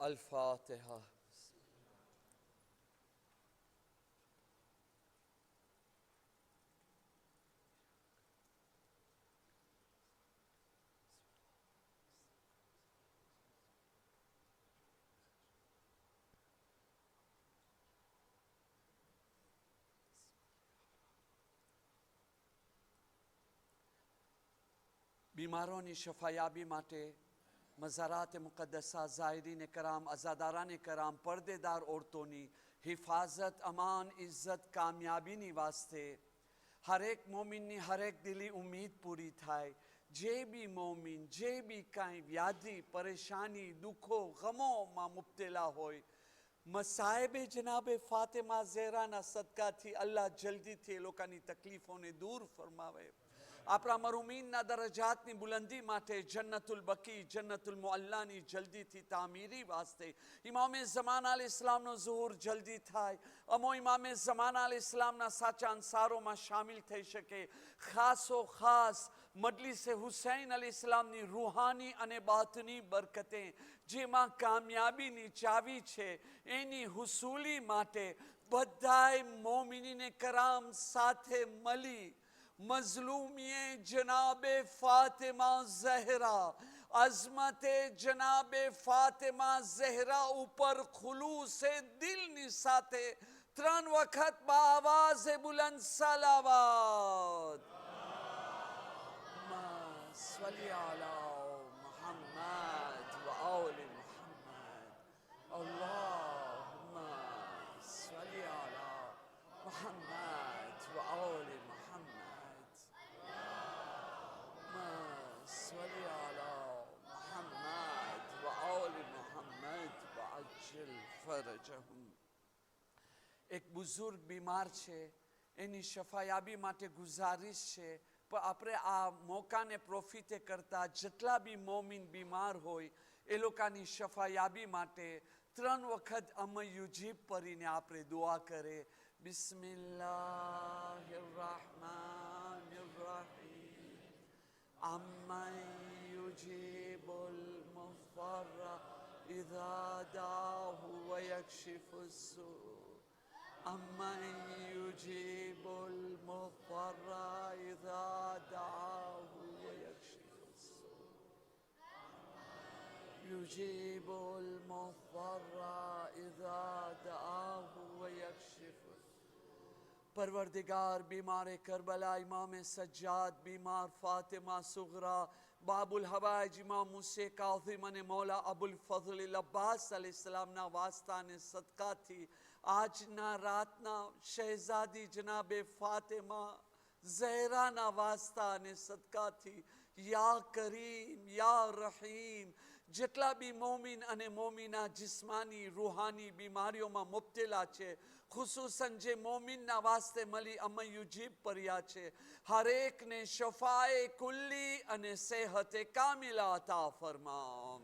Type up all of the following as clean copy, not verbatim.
الفاتحة. बीमारों शफायाबी माटे मज़ारात मुक़द्दसा ज़ाहिरीन कराम अज़ादारान कराम पर्देदार औरतों हिफाजत अमान इज्जत कामयाबी वास्ते हर एक मोमिन हर एक दिली उम्मीद पूरी थाय। जे भी मोमिन जे भी कई व्याधि परेशानी दुखो गमो मां मुब्तला होय मसाइबे जनाबे फातिमा ज़हरा ना सदका थी अल्लाह जल्दी थी लोकानी तकलीफों ने दूर फरमावे। આપણા મરુમીનના દરજાતની બુલંદી માટે જન્નતુલ બકી જન્નતુલ મુઅલ્લાની જલ્દીથી તામીરી વાસ્તે ઇમામે ઝમાન અલ ઇસ્લામનો ઝુહુર જલ્દી થાય અમો ઇમામે ઝમાન અલ ઇસ્લામના સાચા અંસારોમાં શામિલ થઈ શકે। ખાસો ખાસ મજલિસે હુસૈન અલ ઇસ્લામની રૂહાની અને બાતની બરકતે જેમાં કામયાબીની ચાવી છે એની હુસૂલી માટે બધાય મોમિનીને કરામ સાથે મળી मजलूमिये जनाबे फातिमा ज़हरा अज़मते जनाबे फातिमा ज़हरा ऊपर खुलूसे दिल निसाते त्रन वक़्त बावाज़ बुलंद सलावत सल्ली अला मुहम्मद व आले मुहम्मद अल्लाहुम्मा सल्ली अला मुहम्मद व आले एक बुजुर्ग बीमार है एनी शफायाबी माटे गुजारिश है पर आपणे आ मौकाने प्रोफिटे करता जटला भी मोमिन बीमार होय ए लोकानी शफायाबी माटे त्रण वखत अमय युजीब परीने आपणे दुआ करे। बिस्मिल्लाहिर्रहमानिर्रहीम अम्मन युजीबुल मुफ़र्रा इज़ा दाहु व यक्शिफुस्सू अम्मन युजीबुल मुफ़र्रा इज़ा दाहु व यक्शिफुस्सू युजीबुल मुफ़र्रा इज़ा दाहु व यक्शिफुस्सू। परवरदिगार बीमार करबला इमाम सज्जाद बीमार फातिमा सुगरा बाबुल हवाज इमाम मूसे काज़िम ने मौला अबुल फज़ल अब्बास अलैहिस्सलाम ना वास्ता ने सदका थी आज ना रात ना शहजादी जनाबे फातिमा ज़हरा ना वास्ता ने सदका थी। या करीम या रहीम जेटला भी मोमिन अने मोमिना जिस्मानी रूहानी बीमारियों में मुब्तला छे खुसूसन जे मोमिन ना वास्ते मली अमय युजीब पर्या छे हर एक ने शफाए कुल्ली अने सेहते कामिला अता फरमाओ।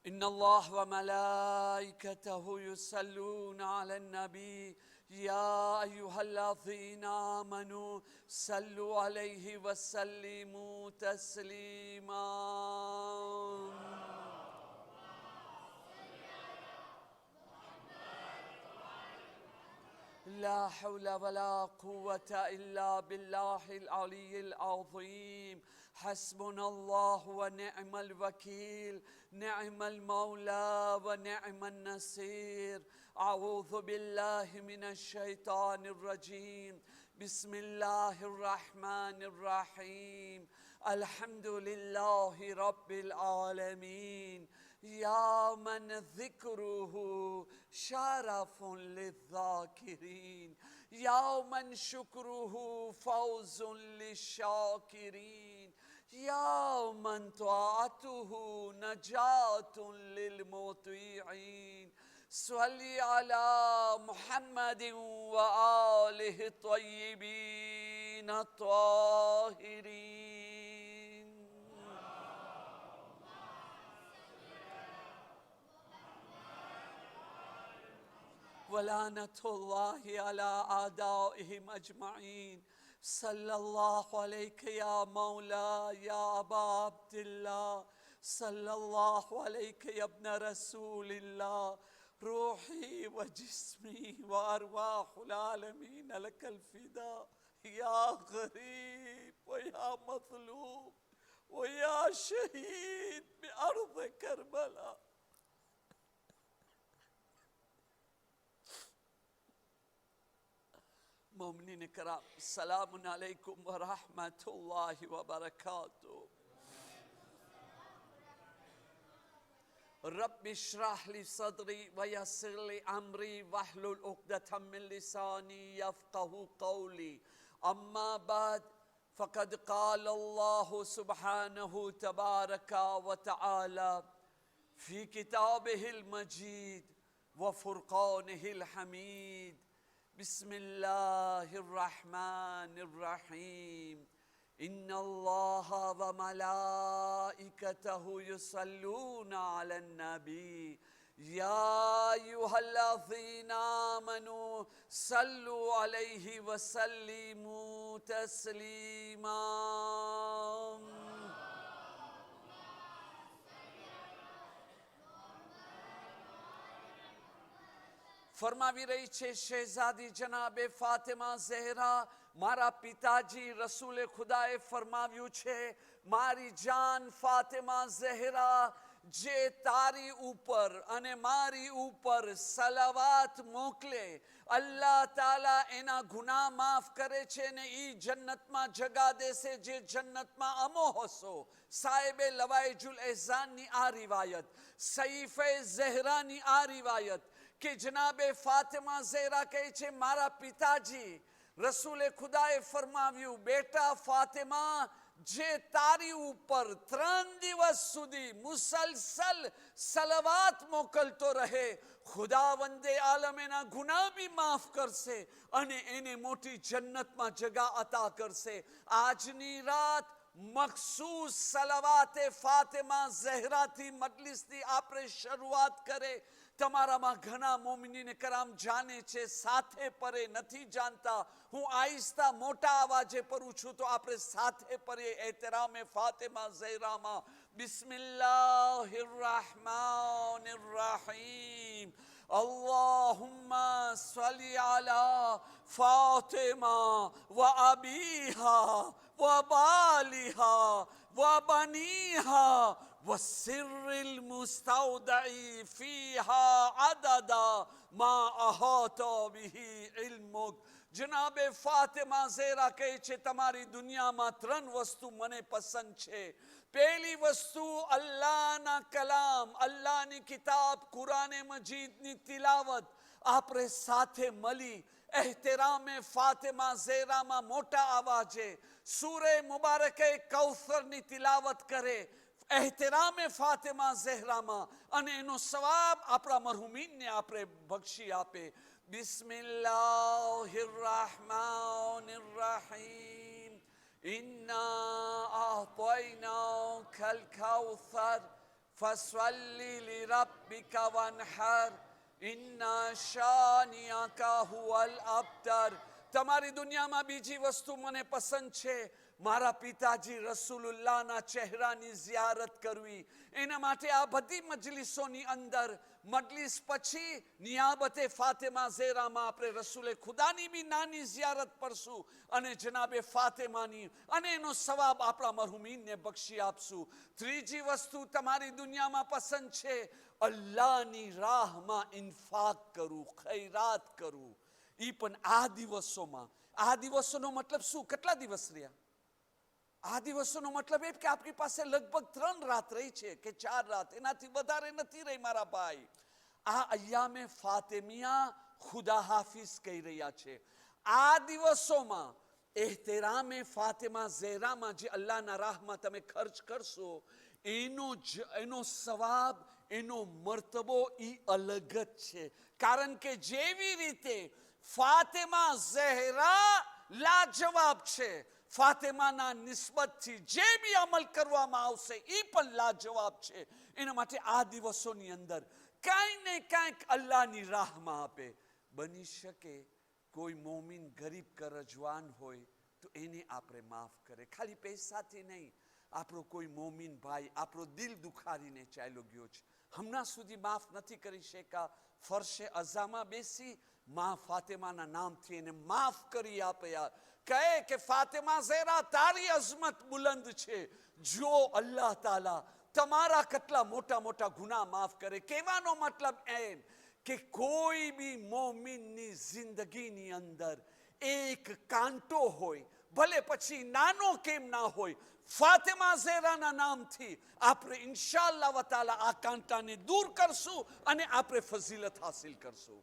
इन्नल्लाह व मलाइकतहु युसल्लूना अलन नबी या अय्युहल्लज़ीना आमनू सल्लु अलैहि व सल्लिमू तस्लीमा। ला हौला वला कुव्वता इल्ला बिल्लाहिल अलिय्यिल अज़ीम हस्बुनल्लाहु व निअमल वकील निअमल मौला व निअमन नसीर। अऊज़ु बिल्लाहि मिनश शैतानिर रजीम बिस्मिल्लाहिर रहमानिर रहीम अल्हम्दुलिल्लाहि रब्बिल आलमीन या मन ज़िक्रुहु शरफ़ुन लिज़्ज़ाकिरीन या मन शुक्रुहु फ़ौज़ुन लिश्शाकिरीन या मन तआतुहु नजातुन लिलमुतीईन। सल्ली अला मुहम्मदिन व आलिहि त्वय्यिबीन त्वाहिरीन। वलानतुल्लाहि अला आदाइहिम अजमईन। सल्लल्लाहु अलैहि या मौला या अबा अब्दुल्लाह सल्लल्लाहु अलैहि अब्न रसूलिल्लाह रूही व जिस्मी व अरवाहुल आलमीन लकल फिदा या गरीब व या मज़लूम व या शहीद बिअर्ज़ करबला। मोमिनीन कराम, सलामुन अलैकुम व रहमतुल्लाहि व बरकातुहू। रब्बि इश्रह ली सदरी व यस्सिर ली अमरी वहलुल उक़दतम मिन लिसानी यफ़क़हू क़ौली। अम्मा बाद फ़क़द क़ाल अल्लाहु सुब्हानहु तबारक व तआला फ़ी किताबिहिल मजीद व फ़ुरक़ानिहिल हमीद। बिस्मिल्लाहिर्रहमानिर्रहीम। इन्नल्लाह व मलाइकतहु युसल्लूना अलन नबी या अय्युहल्लज़ीना आमनू सल्लु अलैहि व सल्लिमू तस्लीमा। फरमावी रही छे शहजादी जनाबे फातिमा ज़हरा, मारा पिताजी रसूले खुदाए फरमाव्યું છે, મારી જાન ફાતિમા ઝહેરા જે તારી ઉપર અને મારી ઉપર સલાવત મોકલે, અલ્લાહ તાલા એના ગુનાહ માફ કરે છે ને ઈ જન્નતમાં જગા દેશે જે જન્નતમાં અમો હસો. સાહેબે લવાઇજુલ એહસાનની આ રિવાયત, સઈફે ઝહેરાની આ રિવાયત કે જનાબે ફાતિમા ઝહેરા કહે છે, મારા પિતાજી રસૂલે ખુદાએ ફરમાવ્યું, બેટા ફાતિમા, જે તારી ઉપર 3 દિવસ સુધી મુસલસલ સલાવત મોકલતો રહે, ખુદાવંદે આલમ એના ગુનાહ બી માફ કરશે અને એને મોટી જન્નતમાં જગા અતા કરશે. આજની રાત મખસૂસ સલાવતે ફાતિમા ઝહેરાથી મજલિસની આપણે શરૂઆત કરે. તમારામાં ઘણા મોમિનીને કરામ જાણે છે, સાથે પરે નથી જાણતા. હું આહિસ્તા મોટા અવાજે પરું છું તો આપણે સાથે પરે એહતરામે ફાતિમા ઝહેરામાં. બિસ્મિલ્લાહિર્રહમાનિર્રહીમ. અલ્લાहुम्मा सल्ली अला फातिमा व अबीहा व बालिहा व बनीहा वसिर्रिल मुस्तौदई फीहा अददा मा अहाता बिही इल्मुक. जनाबे फातिमा ज़हरा કહે છે, તમારી દુનિયામાં 3 વસ્તુ મને પસંદ છે. પહેલી વસ્તુ અલ્લાહના કલામ, અલ્લાહની કિતાબ કુરાને મજીદની તિલાવત. આપણે સાથે મળી એહતરામે ફાતિમા ઝહેરામાં મોટા અવાજે સૂરે મુબારકે કૌસરની તિલાવત કરે એહતરામે ફાતિમા ઝહેરામાં, અને એનો સવાબ આપણા મરહુમીનને આપણે બક્ષી આપે. બિસ્મિલ્લાહિર્રહમાનિર્રહીમ. इन्ना अअतैनाकल कौसर फसल्लि लिरब्बिका वन्हर इन्ना शानिअका हुवल अब्तर. તમારી દુનિયામાં બીજી વસ્તુ મને પસંદ છે, મારા પિતાજી રસૂલુલ્લાહના ચહેરાની ઝિયારત કરવી. એના માટે આ બધી મજલિસોની અંદર મજલિસ પછી નિયાબતે ફાતિમા ઝહેરામાં આપણે રસૂલે ખુદાની બી નાની ઝિયારત કરશું અને જનાબે ફાતિમાની, અને એનો સવાબ આપણા મરહુમીનને બક્ષી આપશું. ત્રીજી વસ્તુ તમારી દુનિયામાં પસંદ છે, અલ્લાહની રાહમાં ઇન્ફાક કરું, ખૈરાત કરું. ઈ પણ આ દિવસોમાં. આ દિવસોનો મતલબ શું? કેટલા દિવસ રહ્યા? આ દિવસોનો મતલબ એમ કે આપણી પાસે લગભગ 3 રાત રહી છે કે 4 રાત, એનાથી વધારે નથી રહી મારા ભાઈ. આ અય્યામે ફાતિમિયા ખુદા હાફિઝ કહી રહ્યા છે. આ દિવસોમાં એહતરામે ફાતિમા ઝહેરામાં જે અલ્લાહના રાહમાં તમે ખર્ચ કરશો, એનો સવાબ, એનો મર્તબો ઈ અલગ જ છે. કારણ કે જેવી રીતે ફાતિમા ઝહેરા લાજવાબ છે, ફાતિમાના નિસ્બતથી જે બી અમલ કરવામાં આવશે એ પણ લાજવાબ છે. એના માટે આ દિવસોની અંદર કાંઈ ને કાંઈક અલ્લાહની રાહમાં આપે. બની શકે કોઈ મોમિન ગરીબ કરજવાન હોય તો એને આપણે માફ કરે. ખાલી પૈસાથી નહીં, આપણો કોઈ મોમીન ભાઈ આપણો દિલ દુખારીને ચાલ્યો ગયો છે, હમણાં સુધી માફ નથી કરી શક્યા, ફરશે અઝામાં બેસી માં ફાતિમાના નામથી એને માફ કરી આપ્યા. કહે કે ફાતિમા ઝેરા તારી અઝમત બુલંદ છે, જો અલ્લાહ તાલા તમારા કેટલા મોટા મોટા ગુનાહ માફ કરે. કહેવાનો મતલબ એમ કે કોઈ બી મોમિનની જિંદગીની અંદર એક કાંટો હોય, ભલે પછી નાનો કેમ ના હોય, ફાતિમા ઝેરાના નામથી આપણે ઇન્શાઅલ્લાહ તાલા આ કાંટાને દૂર કરશું અને આપણે ફઝીલત હાસિલ કરશું.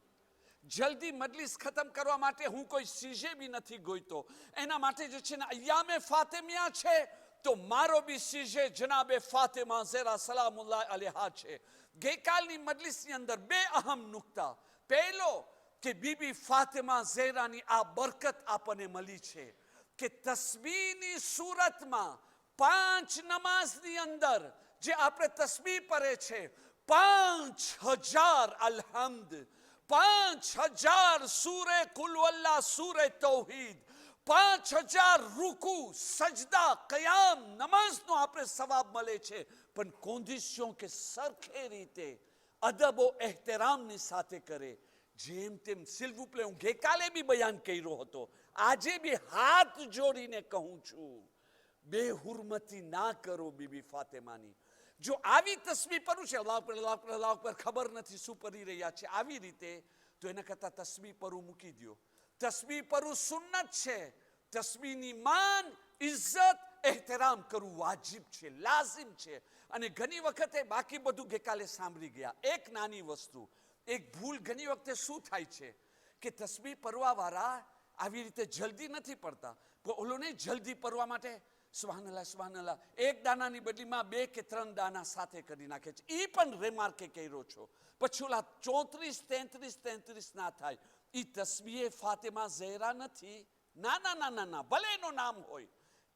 જલ્દી મજલિસ ખતમ કરવા માટે હું કોઈ સીઝે બી નથી ગોઈતો, એના માટે જે છે ને અય્યામે ફાતિમિયા છે, તો મારો બી સીઝે જનાબે ફાતિમા ઝેરા સલામુલ્લાહ અલૈહા છે. ગઈકાલની મજલિસની અંદર બે અહમ નુક્તા. પહેલો કે બીબી ફાતિમા ઝેરાની આ બરકત આપણને મળી છે કે તસ્બીહની સૂરતમાં 5 નમાઝની અંદર જે આપણે તસ્બીહ પઢે છે, 5000 અલહમ્દ, 5000 સૂરે કુલ વલ્લાહ, સૂરે તૌહીદ, 5000 રૂકુ સજદા કયામ નમાઝનો આપણે સવાબ મળે છે. પણ કોન્ડિશન કે સરખે રીતે અદબ ઓ એહતરામની સાથે કરે. જેમ તેમ સિલ્વુપલે હું ગઈકાલે બી બયાન કર્યો હતો, આજે બી હાથ જોડીને કહું છું, બેહુરમતી ના કરો બીબી ફાતિમાની. જો આવી તસ્બીહ પઢું છે, અલ્લાહ પર અલ્લાહ પર અલ્લાહ પર, ખબર નથી શું પઢી રહ્યા છે આવી રીતે, તો એના કરતાં તસ્બીહ પઢું મૂકી દો. તસ્બીહ પઢું સુન્નત છે. તસ્બીહની માન, ઇજ્જત, એહતરામ કરવું વાજિબ છે, લાઝિમ છે. અને ઘણી વખતે બાકી બધું ગઈકાલે સાંભળી ગયા. એક નાની વસ્તુ, એક ભૂલ ઘણી વખતે શું થાય છે કે તસ્બીહ પઢવા વાળા આવી રીતે જલ્દી નથી પડતા, પણ ઓલોને જલ્દી પઢવા માટે સુબહાનલ્લાહ સુબહાનલ્લાહ એક દાનાની બદલીમાં 2 કે 3 દાના સાથે કરી નાખે છે. એ પણ રેમાર્કે કર્યો છો. પછી ઓલા 34 33 ના થાય, એ તસ્બીહ ફાતિમા ઝેરા નથી. ના ના ના ના ના, ભલે એનું નામ હોય,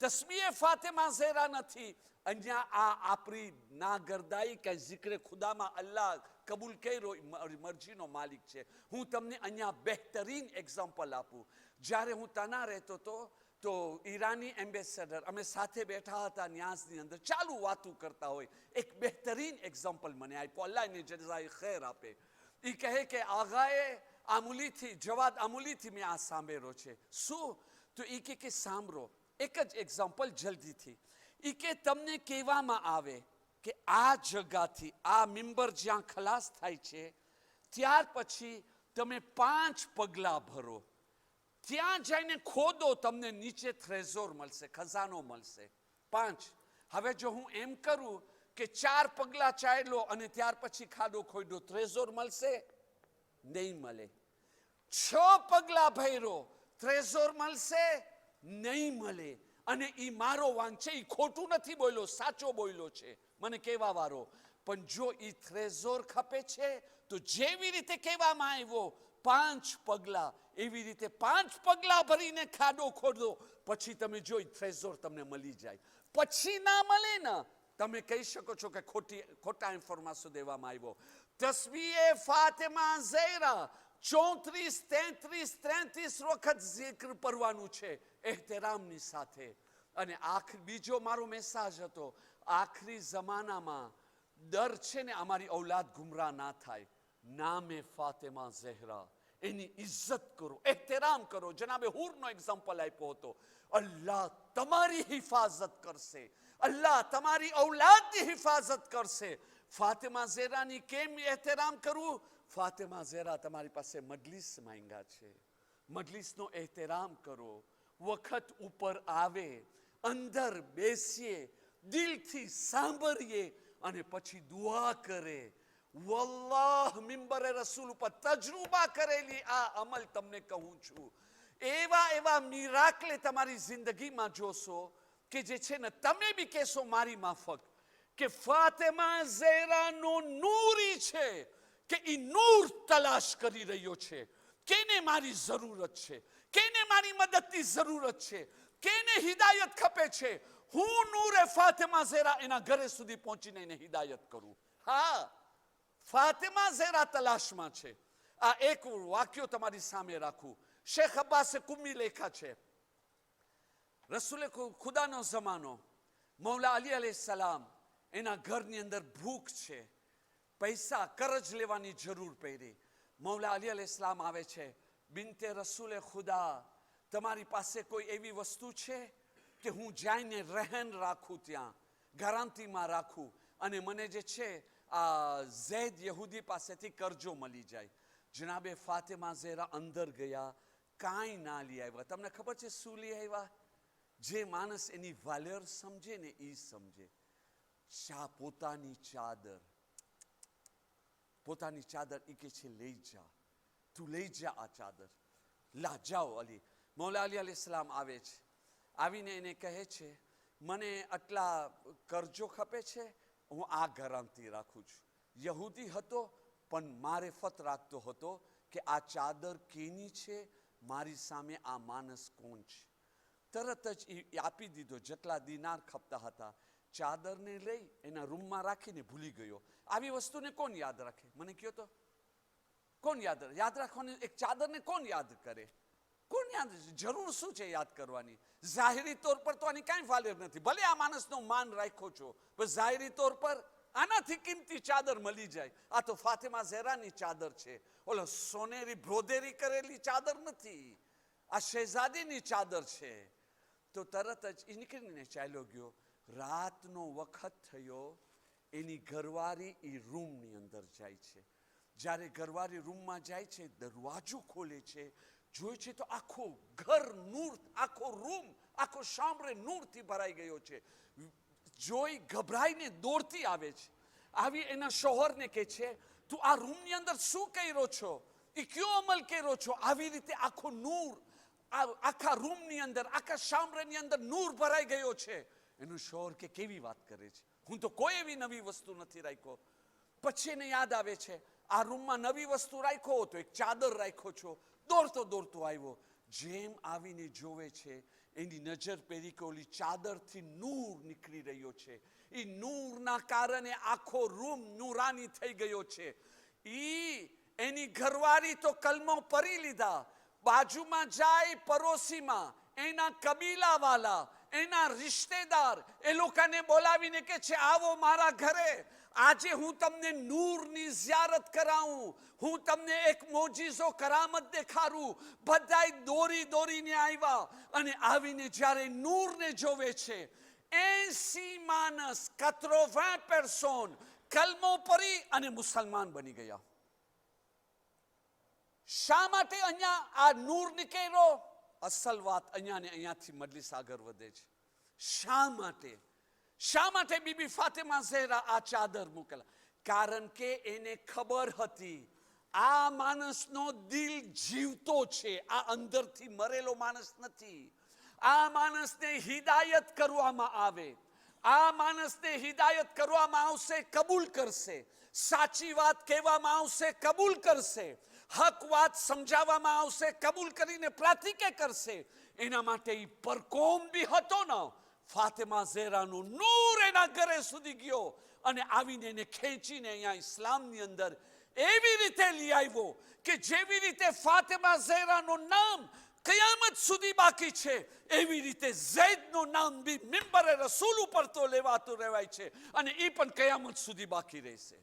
તસ્બીહ ફાતિમા ઝેરા નથી. અહીંયા આ આપણી નાગરદાઈ કે જિક્ર ખુદામાં અલ્લાહ કબૂલ કર્યો, મરજીનો માલિક છે. હું તમને અહીંયા બહેતરીન એક્ઝામ્પલ આપું. જ્યારે હું તના રહેતો હતો, તો ઈરાની એમ્બેસેડર અમે સાથે બેઠા હતા ન્યાઝની અંદર, ચાલુ વાતું કરતા હોય, એક બહેતરીન એક્ઝામ્પલ મને આપ્યો, અલ્લાહ એને જઝાએ ખૈર આપે. એ કહે કે આગાએ આમુલીથી, જવાદ આમુલીથી મેં આ સાંભળ્યો છે. શું? તો એ કે સાંભળો, એક જ એક્ઝામ્પલ જલ્દીથી. એ કે તમને કહેવામાં આવે કે આ જગાથી આ મિંબર જ્યાં ખલાસ થાય છે, ત્યાર પછી તમે 5 પગલા ભરો, ત્યાં જઈને ખોદો, તમને નીચે થ્રેઝોર મળશે, ખજાનો મળશે. 5. હવે જો હું એમ કરું કે 4 પગલા ચાલ્યો અને ત્યાર પછી ખાડો ખોદ્યો, થ્રેઝોર મળશે? નહીં મળે. 6 પગલા ભર્યો, થ્રેઝોર મળશે? નહીં મળે. અને એ મારો વાંક છે, એ ખોટું નથી બોલ્યો, સાચો બોલ્યો છે મને કહેવા વાળો. પણ જો એ થ્રેઝોર ખપે છે, તો જેવી રીતે કહેવામાં આવ્યો 5 પગલા, એવી રીતે 5 પગલા ભરીને ખાડો ખોદો, પછી તમે જોઈ થ્રેઝોર તમને મળી જાય. પછી ના મળે ને, તમે કહી શકો છો કે ખોટા ઇન્ફોર્મેશન દેવામાં આવ્યો. તસ્બીહ ફાતિમા ઝેરા 34 33 વખત zikr પડવાનું છે એહતરામની સાથે. અને બીજો મારો મેસેજ હતો, આખરી જમાનામાં ડર છે ને અમારી ઔલાદ ગુમરાહ ના થાય. નામે ફાતિમા ઝેહરા, એની ઇજ્જત કરો, એહતરામ કરો. જનાબે હૂરનો એક્ઝામ્પલ આપ્યો હતો. અલ્લાહ તમારી હિફાજત કરશે, અલ્લાહ તમારી ઔલાદની હિફાજત કરશે. ફાતિમા ઝેરાની કેમ એહતરામ કરવું? ફાતિમા ઝેરા તમારી પાસે મજલિસ માંગ્યા છે, મજલિસનો એહતરામ કરો. વખત ઉપર આવે, અંદર બેસીએ, દિલથી સાંભળીએ અને પછી દુઆ કરે. વલ્લાહ મિંબરે રસૂલ ઉપર તજરુબા કરેલી આ અમલ તમને કહું છું. એવા મિરાકલે તમારી જિંદગીમાં જોશો કે જે છે ને, તમે બી કહેશો મારી માફક કે ફાતિમા ઝેરાનો નૂરી છે, કે એ નૂર તલાશ કરી રહ્યો છે. કેને મારી જરૂરત છે, કેને મારી મદદની જરૂરત છે, કેને હિદાયત ખપે છે, હું નૂરે ફાતિમા ઝેરા એના ઘરે સુધી પહોંચીને એને હિદાયત કરું. હા, ફાતિમા ઝેરા તલાશમાં છે. આ એક વાક્યો તમારી સામે રાખું. શેખ અબ્બાસે કુમ્મી લેખા છે, રસૂલે ખુદાનો જમાનો, મૌલા અલી અલૈહિસ્સલામ એના ઘરની અંદર ભૂખ છે, પૈસા કરજ લેવાની જરૂર પડી. મૌલા અલી અલૈહિસ્સલામ આવે છે, બિનતે રસૂલે ખુદા, તમારી પાસે કોઈ એવી વસ્તુ છે કે હું જઈને રહેન રાખું, ત્યાં ગેરંટીમાં રાખું અને મને જે છે આ ઝૈદ યહૂદી પાસેથી કરજો મળી જાય. જનાબે ફાતિમા ઝેરા અંદર ગયા, કાંઈ ના લઈ આવ્યા. તમને ખબર છે શું લઈ આવ્યા? જે માણસ એની વાલ્યર સમજે ને એ સમજે. પોતાની ચાદર, પોતાની ચાદર એ કે છે લઈ જા, તું લઈ જા આ ચાદર, લા જાઓ અલી. મૌલા અલી અલૈહિસ્સલામ આવે છે, આવીને એને કહે છે મને આટલા કરજો ખપે છે, હું આ ગેરંટી રાખું છું. યહૂદી હતો પણ મારેફત રાખતો હતો કે આ ચાદર કેની છે, મારી સામે આ માણસ કોણ છે. તરત જ એ આપી દીધો જેટલા દિનાર ખપતા હતા. ચાદરને લઈ એના રૂમમાં રાખીને ભૂલી ગયો. આવી વસ્તુને કોણ યાદ રાખે? મને કહો તો કોણ યાદ રાખવાની? એક ચાદરને કોણ યાદ કરે? કોણ યાદ? જરૂર શું છે યાદ કરવાની? જાહેરી તौर પર તો આની કાંઈ વાલેર નથી. ભલે આ માણસનો માન રાખ્યો છો, પણ જાહેરી તौर પર આનાથી કિંમતી ચાદર મળી જાય. આ તો ફાતિમા ઝેરાની ચાદર છે, ઓલો સોનેરી બ્રોદેરી કરેલી ચાદર નથી, આ શહેઝાદીની ચાદર છે. તો તરત જ એ નીકળીને ચાલ્યો ગયો. રાતનો વખત થયો, એની ઘરવાળી એ રૂમની અંદર જાય છે. જ્યારે ઘરવાળી રૂમમાં જાય છે, દરવાજો ખોલે છે, જોઈ છે તો આખો ઘર નૂર, આખો રૂમ, આખો શામરે નૂરથી ભરાઈ ગયો છે. જોઈ ગભરાઈને દોડતી આવે છે. આવી એના શોહરને કહે છે તું આ રૂમની અંદર શું કર્યો છો, એ કયો અમલ કર્યો છો? આવી રીતે આખો નૂર, આખા રૂમની અંદર, આખા શામરેની અંદર નૂર ભરાઈ ગયો છે. એનું શોહર કે કેવી વાત કરે છે, હું તો કોઈ એવી નવી વસ્તુ નથી રાખ્યો. પછી એને યાદ આવે છે આ રૂમમાં નવી વસ્તુ રાખ્યો તો એક ચાદર રાખ્યો છો. દોડતો આવ્યો. જેમ આવીને જોવે છે, એની નજર પેરી કે ઓલી ચાદરથી નૂર નીકળી રહ્યો છે. એ નૂરના કારણે આખો રૂમ નૂરાની થઈ ગયો છે. એની ઘરવાળી તો કલમો પરી લીધા. બાજુમાં જાય પડોશીમાં એના કબીલાવાલા, એના રિશ્તેદાર, એ લોકોને બોલાવીને કે છે આવો મારા ઘરે, આજે હું તમને નૂરની ઝિયારત કરાવું, હું તમને એક મોજીઝો કરામત દેખાડું. બધાય દોરીને આવ્યા અને આવીને જ્યારે નૂરને જોવે છે, 80 માણસ, 80 પર્સન કલમો પરી અને મુસલમાન બની ગયા. શા માટે અહીંયા આ નૂર નીકળ્યો? અસલ વાત અહીંયા ને અહીંયાથી મજલિસ આગળ વધે છે. શા માટે બીબી ફાતિમા ઝેરા આ ચાદર મોકલા? કારણ કે એને ખબર હતી આ માણસનો દિલ જીવતો છે, આ અંદરથી મરેલો માણસ નથી. આ માણસને હિદાયત કરવામાં આવે, આ માણસને હિદાયત કરવામાં આવશે, કબૂલ કરશે. સાચી વાત કહેવામાં આવશે, કબૂલ કરશે. હક વાત સમજાવવામાં આવશે, કબૂલ કરીને પ્રાતિકે કરશે. એના માટે એ પરકોમ બી હતો ને. ફાતિમા ઝેરાનું નૂર એના ઘરે સુધી ગયો અને આવીને એને ખેંચીને અહીંયા ઇસ્લામની અંદર એવી રીતે લઈ આવ્યો કે જેવી રીતે ફાતિમા ઝેરાનું નામ કયામત સુધી બાકી છે, એવી રીતે ઝૈદનું નામ બી મિંબરે રસૂલ ઉપર તો લેવાતું રહેવાય છે અને એ પણ કયામત સુધી બાકી રહેશે.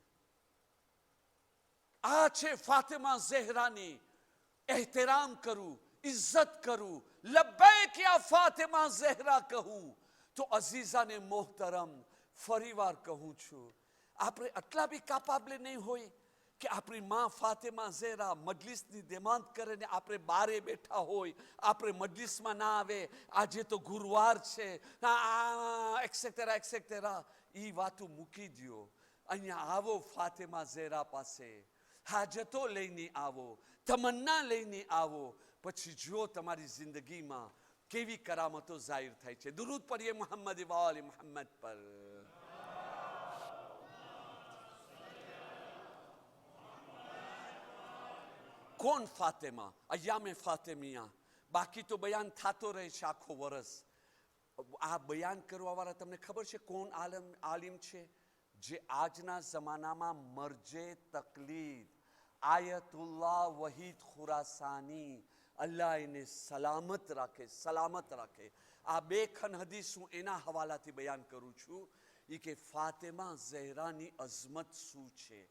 આ છે ફાતિમા ઝેહરાની એહતરામ કરું, ઇજ્જત કરું, લબ્બૈક યા ફાતિમા ઝેહરા કહું તો અઝીઝાને મોહતરમ ફરીવાર કહું છું, આપણે આટલા બી કાપાબલે નહીં હોય કે આપણી માં ફાતિમા ઝેરા મજલિસની દેમાંત કરે ને આપણે બારે બેઠા હોય, આપણે મજલિસમાં ના આવે, આજે તો ગુરુવાર છે, એક્સેક્ટેરા એ વાતો મૂકી દો. અહીંયા આવો ફાતિમા ઝેરા પાસે, હાજતો લઈને આવો, તમન્ના લઈને આવો, પછી જુઓ તમારી જિંદગીમાં કેવી કરામતો જાહિર થાય છે. દુરૂદ પઢીએ મોહમ્મદ વાલે મોહમ્મદ પર. કોણ ફાતિમા? અયામે ફાતિમિયા. બાકી તો બયાન થતો રહે છે આખો વર્ષ. આ બયાન કરવા વાળા તમને ખબર છે કોણ આલિમ છે? જે આજના જમાનામાં મરજે તકલીદ આયતુલ્લાહ વહીદ ખુરાસાની, અલ્લાહ એને સલામત રાખે, સલામત રાખે. આ બે ખન હદીસ હું એના હવાલાથી બયાન કરું છું એ કે ફાતેમા ઝહરાની અઝમત શું છે.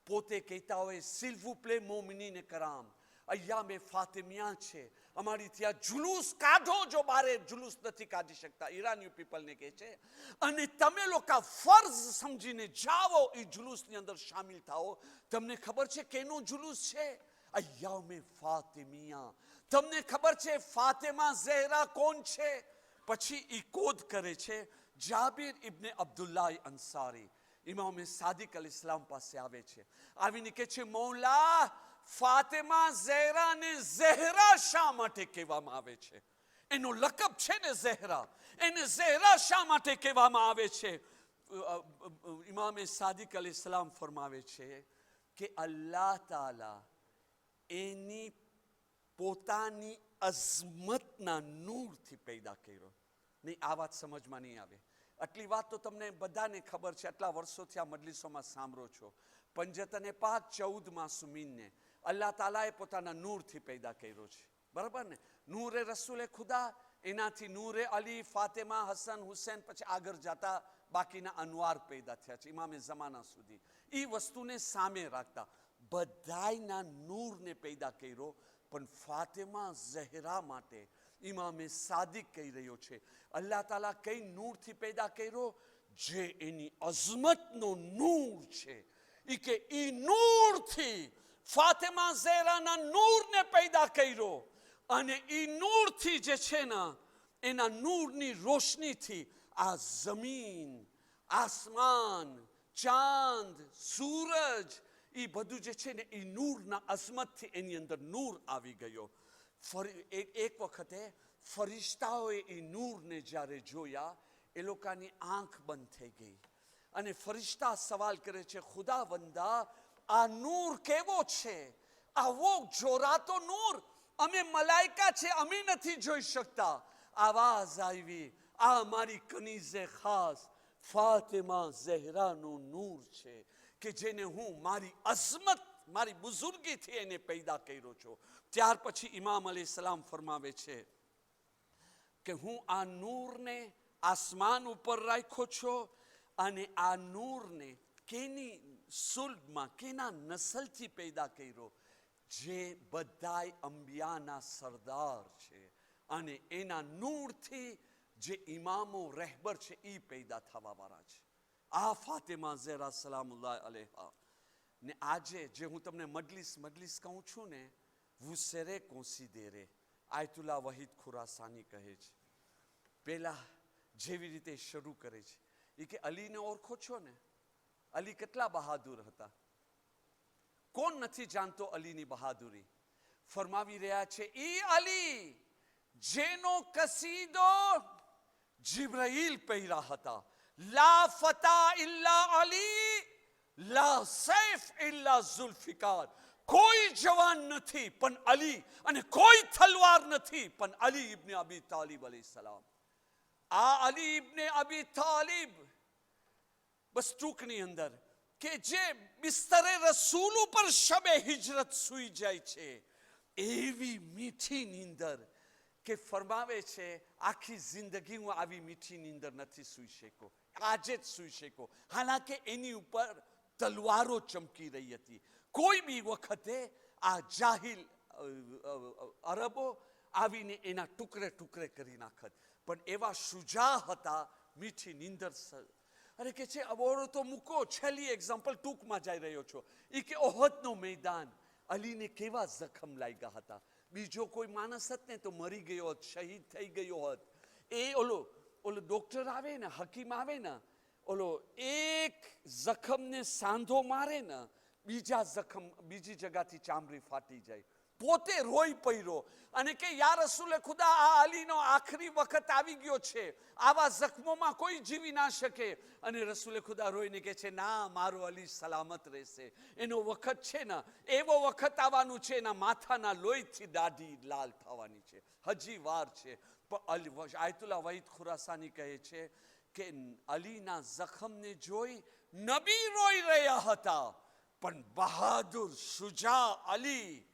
પોતે કહેતા હોય s'il vous plaît મોમિનીને કરામ, અય્યામે ફાતિમિયા છે, અમારી ત્યાં જુલુસ કાઢો. જો બારે જુલુસ નથી કાઢી શકતા, ઈરાની પીપલને કહે છે, અને તમે લોકો ફર્ઝ સમજીને જાઓ એ જુલુસની અંદર શામિલ થાઓ. તમને ખબર છે કેનો જુલુસ છે? અય્યામે ફાતિમિયા. તમને ખબર છે ફાતિમા ઝહરા કોણ છે? પછી ઈ કોદ કરે છે જાબિર ઇબ્ન અબ્દુલ્લાહ અંસારી, ઇમામ સાદિક અલ ઇસ્લામ પાસે આવે છે. આવીને કહે છે મૌલા, ફાતિમા ઝહરાને ઝહરા શા માટે કહેવામાં આવે છે? એનો લકબ છે ને ઝહરા, એને ઝહરા શા માટે કહેવામાં આવે છે? ઇમામ સાદિક અલ ઇસ્લામ ફરમાવે છે કે અલ્લાહ તાલા એની પોતાની અઝમતના નૂરથી પેદા કર્યો. નહીં, આ વાત સમજમાં નહીં આવે. આટલી વાત તો તમને બધાને ખબર છે, આટલા વર્ષોથી આ મજલિસોમાં સાંભળો છો. પંજતને પાક 14 માસુમીનને અલ્લાહ તાલાએ પોતાના નૂરથી પેદા કર્યો છે, બરાબર ને? નૂરે રસૂલે ખુદા, એનાથી નૂરે અલી, ફાતિમા, હસન, હુસૈન, પછી આગળ જતા બાકીના અનવાર પેદા થયા છે ઇમામે ઝમાના સુધી. એ વસ્તુને સામે રાખતા બધાયના નૂરને પેદા કર્યો, પણ ફાતિમા ઝહરા માટે ઇમામે સાદિક કહી રહ્યો છે અલ્લાહ તાલા કઈ નૂરથી પેદા કર્યો? જે એની અઝમતનો નૂર છે. ઈ કે ઈ નૂરથી ફાતિમા ઝહરાના નૂરને પેદા કર્યો, અને ઈ નૂરથી જે છે ને એના નૂરની રોશનીથી આ જમીન, આસમાન, ચાંદ, સૂરજ, એ બધું જે છે ને એ નૂરના અઝમતથી એની અંદર નૂર આવી ગયો. એક વખતે ફરિશ્તાઓએ એ નૂરને જ્યારે જોયા, એ લોકોની આંખ બંધ થઈ ગઈ, અને ફરિશ્તા સવાલ કરે છે ખુદાવંદા, આ નૂર કેવો છે? આવો જોરાતો નૂર, અમે મલાઈકા છે, અમે નથી જોઈ શકતા. આવાજ આવી, આ અમારી કનીઝે ખાસ ફાતિમા ઝહરાનું નૂર છે કે જેને હું મારી અઝમત, મારી બુઝુર્ગીથી એને પેદા કર્યો છું. ત્યાર પછી ઇમામ અલૈહિસ્સલામ ફરમાવે છે કે હું આ નૂરને આસમાન ઉપર રાખ્યો છું, અને આ નૂરને કેની સુલભમાં, કેના નસલથી પેદા કર્યો? જે બધાય અંબિયાના સરદાર છે, અને એના નૂરથી જે ઇમામો રહેબર છે એ પેદા થવા વાળા છે. આ ફાતિમા ઝહરા સલામુલ્લાહ અલૈહા ને આજે જે હું તમને મજલિસ કહું છું ને, vous serez considéré, આયતુલ્લાહ વહીદ ખુરાસાની કહે છે. પેલા જેવી રીતે શરૂ કરે છે એ કે અલીને ઓળખો છો ને? અલી કેટલા બહાદુર હતા. કોણ નથી જાણતો અલીની બહાદુરી? ફરમાવી રહ્યા છે ઈ અલી જેનો કસીદો જિબ્રાઈલ પહેરા હતા, લા ફતા ઇલ્લા અલી, લા સૈફ ઇલ્લા ઝુલ્ફિકાર. કોઈ જવાન નથી પણ અલી, અને કોઈ તલવાર નથી પણ અલી ઇબ્ન અબી તાલિબ અલૈહિસ્સલામ. આ અલી ઇબ્ન અબી તાલિબ બસ ટૂંકની અંદર કે જે બિસ્તરે રસૂલ ઉપર શબે હિજરત સૂઈ જાય છે, એવી મીઠી નીંદર કે ફરમાવે છે આખી જિંદગી હું આવી મીઠી નીંદર નથી સૂઈ શક્યો, આજે જ સૂઈ શક્યો. હાલાકે એની ઉપર તલવારો ચમકી રહી હતી. કોઈ બી વખતે આ જાહિલ અરબો આવીને એના ટુકડે ટુકડે કરી નાખત, પણ એવા શુજા હતા, મીઠી નીંદર. અરે કે છે અબોરો તો મૂકો, છેલ્લી એક્ઝામ્પલ ટૂંકમાં જઈ રહ્યો છો. એ કે ઓહદનો મેદાન, અલીને કેવા જખમ લાગ્યા હતા. બીજો કોઈ માણસ હોત ને તો મરી ગયો હોત, શહીદ થઈ ગયો હોત. એ ઓલો ડોક્ટર આવે ને, હકીમ આવે ને, ઓલો એક જખમને સાંધો મારે ને, બીજી જગાથી ચામડી ફાટી જાય. પોતે રોઈ પડ્યો અને કે યા રસૂલે ખુદા, આ અલીનો આખરી વખત આવી ગયો છે, આવા જખ્મોમાં કોઈ જીવી ના શકે. અને રસૂલે ખુદા રોઈને કે છે ના, મારો અલી સલામત રહેશે, એનો વખત છે ને એવો વખત આવવાનું છે, એના માથાના લોહીથી દાઢી લાલ થવાની છે, હજી વાર છે. આયતુલ્લાહ વહીદ ખુરાસાની કહે છે કે અલીના જખમને જોઈ નબી રોઈ રહ્યા હતા, પણ બહાદુર શુજા અલી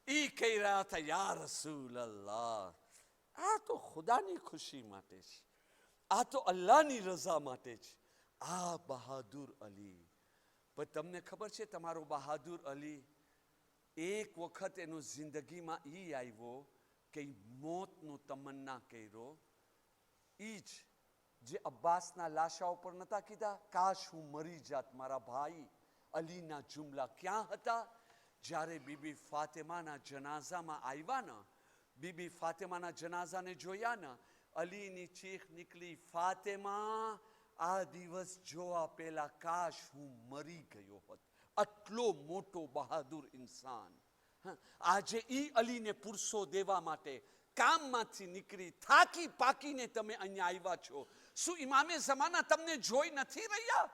ઈ કહી રહ્યા હતા યા રસૂલ અલ્લાહ, આ તો ખુદાની ખુશી માટે છે, આ તો અલ્લાહની રઝા માટે છે. આ બહાદુર અલી. પણ તમને ખબર છે તમારો બહાદુર અલી એક વખત એનો જિંદગીમાં ઈ આવ્યો કે મોતનો તમન્ના કર્યો. ઈ જ જે અબ્બાસના લાશા ઉપર નતા કીધા કાશ હું મરી જાત મારા ભાઈ. અલીના જુમલા ક્યાં હતા? જ્યારે બીબી ફાતિમાના જનાઝામાં આવ્યા ને, બીબી ફાતિમાના જનાઝાને જોયા ને, અલીની ચીખ નીકળી, ફાતિમા આ દિવસ જોવા પહેલા કાશ હું મરી ગયો હોત. આટલો મોટો બહાદુર ઇન્સાન. આજે ઈ અલીને પુરસો દેવા માટે કામમાંથી નીકળી થાકી પાકીને તમે અહીંયા આવ્યા છો. શું ઇમામે ઝમાના તમને જોઈ નથી રહ્યા?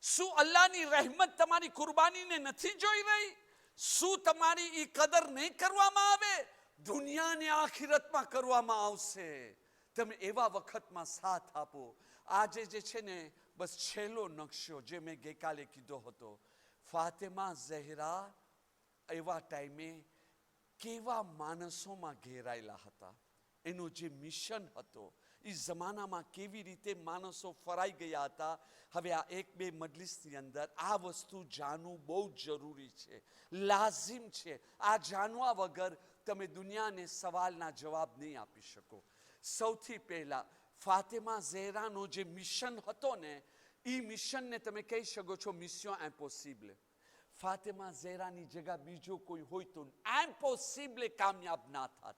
શું અલ્લાહની રહેમત તમારી કુરબાનીને નથી જોઈ રહી? શું તમારી ઈ કદર નહીં કરવામાં આવે? દુનિયાને આખિરતમાં કરવામાં આવશે. તમે એવા વખતમાં સાથ આપો. આજે જે છે ને બસ છેલ્લો નકશો જે મેં ગઈકાલે કીધો હતો, ફાતિમા ઝહરા એવા ટાઈમે કેવા માણસોમાં ઘેરાયેલા હતા. એનો જે મિશન હતો એ જમાનામાં કેવી રીતે માણસો ફરાઈ ગયા હતા. હવે આ એક બે મજલિસની અંદર આ વસ્તુ જાણવું બહુ જરૂરી છે, લાઝિમ છે. આ જાણવા વગર તમે દુનિયાને સવાલના જવાબ નહીં આપી શકો. સૌથી પહેલા ફાતિમા ઝહરાનો જે મિશન હતો ને, એ મિશનને તમે કહી શકો છો મિશન ઇમ્પોસિબલ. ફાતિમા ઝહરાની જગ્યા બીજો કોઈ હોય તો ઇમ્પોસિબલ કામયાબ ના થાત.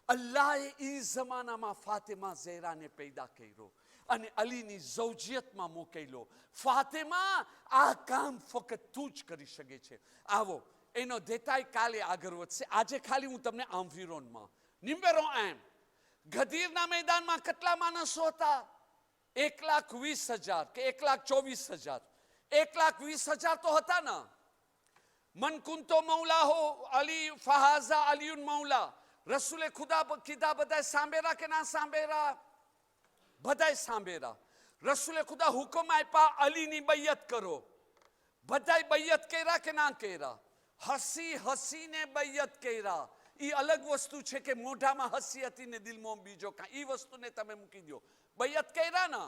અલ્લાહે ઈ જમાનામાં ફાતિમા ઝહરાને પેદા કર્યો અને અલીની ઝૌજિયતમાં મોકલ્યો. ફાતિમા આ કામ ફક્ત તું જ કરી શકે છે. આવો એનો દેતાય કાલે આગળ વધશે. આજે ખાલી હું તમને આંવીરોનમાં નિમ્બેરો એમ ગદીરના મેદાનમાં કેટલા માણસો હતા? 1,20,000 કે 1,24,000? 1,20,000 તો હતા ને. મન કુંતો મૌલા હો અલી ફહાઝા અલીયુન મૌલા. રસૂલે ખુદા કીધા બધાય સાંભળ્યા કે ના સાંભળ્યા? બધાય સાંભળ્યા. રસૂલે ખુદા હુકમ આપ્યા અલીની બૈયત કરો. બધાય બૈયત કર્યા કે ના કર્યા? હસી હસીને બૈયત કર્યા. એ અલગ વસ્તુ છે કે મોઢામાં હસી હતી ને દિલમાં બીજો કાંઈ. એ વસ્તુને તમે મૂકી દો. બૈયત કર્યા ને.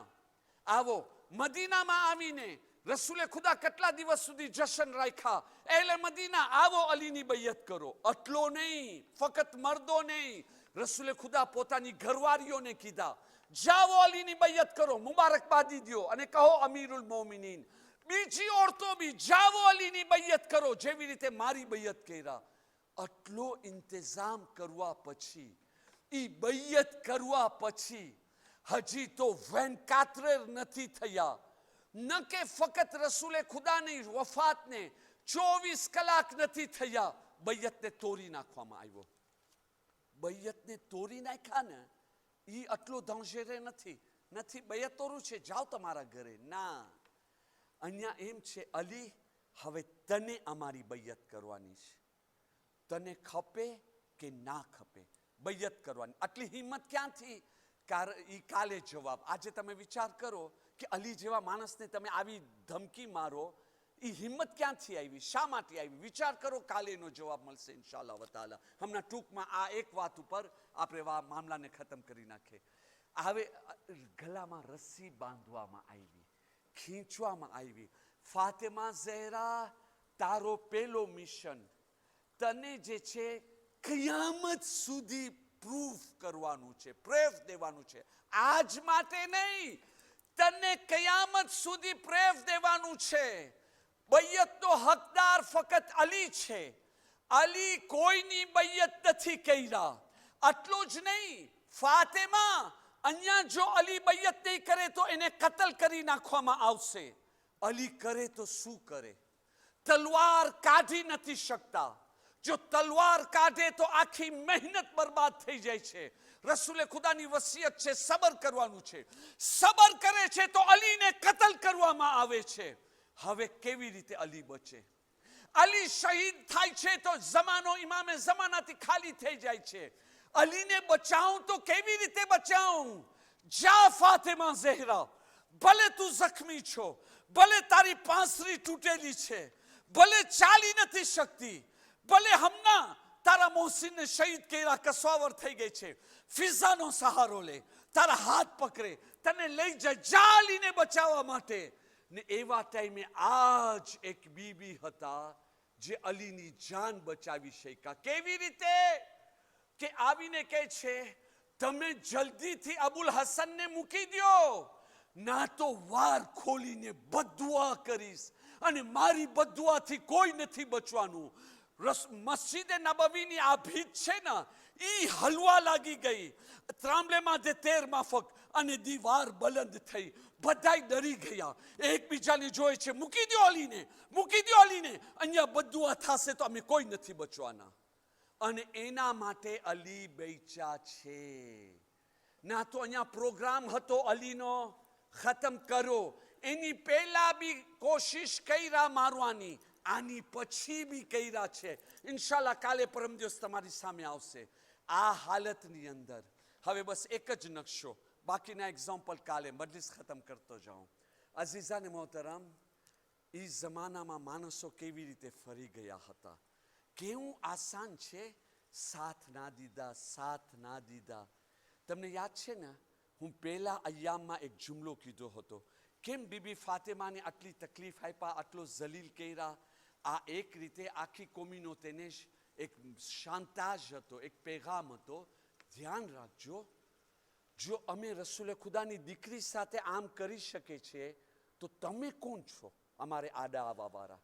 આવો મદીનામાં આવીને રસૂલે ખુદા કેટલા દિવસ સુધી જશન રાખ્યા. એટલે મદીના આવો અલીની બૈયત કરો. આટલો નહીં, ફક્ત મર્દો નહીં, રસૂલે ખુદા પોતાની ઘરવાળીઓને કીધા જાઓ અલીની બૈયત કરો, મુબારકબાદી દો અને કહો અમીરુલ મોમિનીન. બીજી ઓરતો બી જાઓ અલીની બૈયત કરો જેવી રીતે મારી બૈયત કર્યા. આટલો ઇંતજામ કરવા પછી, ઈ બૈયત કરવા પછી હજી તો 24 નથી થયા. ન કે ફક્ત રસૂલે ખુદાની વફાતને 24 કલાક નથી થયા, બૈયતને તોડી નાખવામાં આવ્યો. બૈયતને તોડી નાખ્યા ને એ આટલો દંશેરે નથી બૈયત તોડું છે જાઓ તમારા ઘરે. ના, અહીંયા એમ છે અલી હવે તને અમારી બૈયત કરવાની છે. તને ખપે કે ના ખપે બૈયત કરવાની. આટલી હિંમત ક્યાંથી? ઈ કાલે જવાબ. આજે તમે વિચાર કરો કે અલી જેવા માણસને તમે આવી ધમકી મારો, એ હિંમત ક્યાંથી આવી? શા માટે આવી? વિચાર કરો, કાલેનો જવાબ મળશે ઇન્શાઅલ્લાહ વતાલા. હમણાં ટૂંકમાં આ એક વાત ઉપર આપણે મામલાને ખતમ કરી નાખીએ. હવે ગળામાં રસ્સી બાંધવામાં આવી, ખીંચવામાં આવી. ફાતિમા ઝહરા તારો પેલો મિશન તને જે છે કયામત સુધી પ્રૂફ કરવાનું છે, પ્રેફ દેવાનું છે. આજ માટે નહીં, તને કયામત સુધી પ્રેફ દેવાનું છે. બૈયતનો હકદાર ફક્ત અલી છે. અલી કોઈની બૈયત નથી કર્યા. આટલું જ નહીં, ફાતિમા અહીંયા જો અલી બૈયત નહીં કરે તો એને કતલ કરી નાખવામાં આવશે. અલી કરે તો શું કરે? તલવાર કાઢી નથી શકતા. જો તલવાર કાઢે તો આખી મહેનત બરબાદ થઈ જાય છે. રસૂલે ખુદાની વસિયત છે સબર કરવાનું છે. સબર કરે છે તો અલીને કતલ કરવામાં આવે છે. હવે કેવી રીતે અલી બચે? અલી શહીદ થાય છે તો જમાનો ઇમામે જમાનાથી ખાલી થઈ જાય છે. અલીને બચાવું તો કેવી રીતે બચાવું? જા ફાતિમા ઝહરા, ભલે તું જખ્મી છો, ભલે તારી પાંસરી તૂટેલી છે, ભલે ચાલી નથી શકતી, ભલે હમણાં તારા મોહસિનને શહીદ કર્યા, કસવાવર થઈ ગઈ છે, ફિઝાનો સહારો લે, તારા હાથ પકડે, તને લઈ જાય જાલીને બચાવવા માટે. ને એવા ટાઈમે આજ એક બીબી હતા જે અલીની જાન બચાવી શક્યા. કેવી રીતે? કે આવીને કહે છે, તમે જલ્દીથી અબુલ હસનને મૂકી દો, ના તો વાર ખોલીને બદદુઆ કરીશ, અને મારી બદદુઆથી કોઈ નથી બચવાનું. મસ્જિદે નબવીની આ ભીત છે ને, ઈ હલવા લાગી ગઈ, ત્રાંબલેમાં જે 13 માફક, અને દીવાર બલંદ થઈ. બધાય ડરી ગયા, એકબીજાને જોઈ છે, મૂકી દો અલીને, મૂકી દો અલીને, અહીંયા બદદુઆ થશે તો અમે કોઈ નથી બચવાના. અને એના માટે અલી બેચા છે. ના તો અહીંયા પ્રોગ્રામ હતો અલીનો, ખતમ કરો. એની પહેલા બી કોશિશ કર્યા મારવાની, આની પછી બી કર્યા છે. ઇન્શાલ્લાહ કાલે પરમ દિવસ તમારી સામે આવશે. આ હાલતની અંદર હવે બસ એક જ નકશો, બાકીના એક્ઝામ્પલ કાલે મજલિસ ખતમ કરતો જાઉં. અઝીઝાને મોહતરમ, એ જમાનામાં માણસો કેવી રીતે ફરી ગયા હતા. કેવું આસાન છે, સાથ ના દીધા, સાથ ના દીધા. તમને યાદ છે ને, હું પહેલા અય્યામમાં એક જુમલો કીધો હતો, કેમ બીબી ફાતિમાને આટલી તકલીફ આપ્યા, આટલો જલીલ કર્યા. આ એક રીતે આખી કોમીનો તેને એક શાંતાજ હતો, એક પેગામ હતો. ધ્યાન રાખજો, જો અમે રસૂલે ખુદાની દીકરી સાથે આમ કરી શકે છે, તો તમે કોણ છો અમારે આડા આવવા વાળા?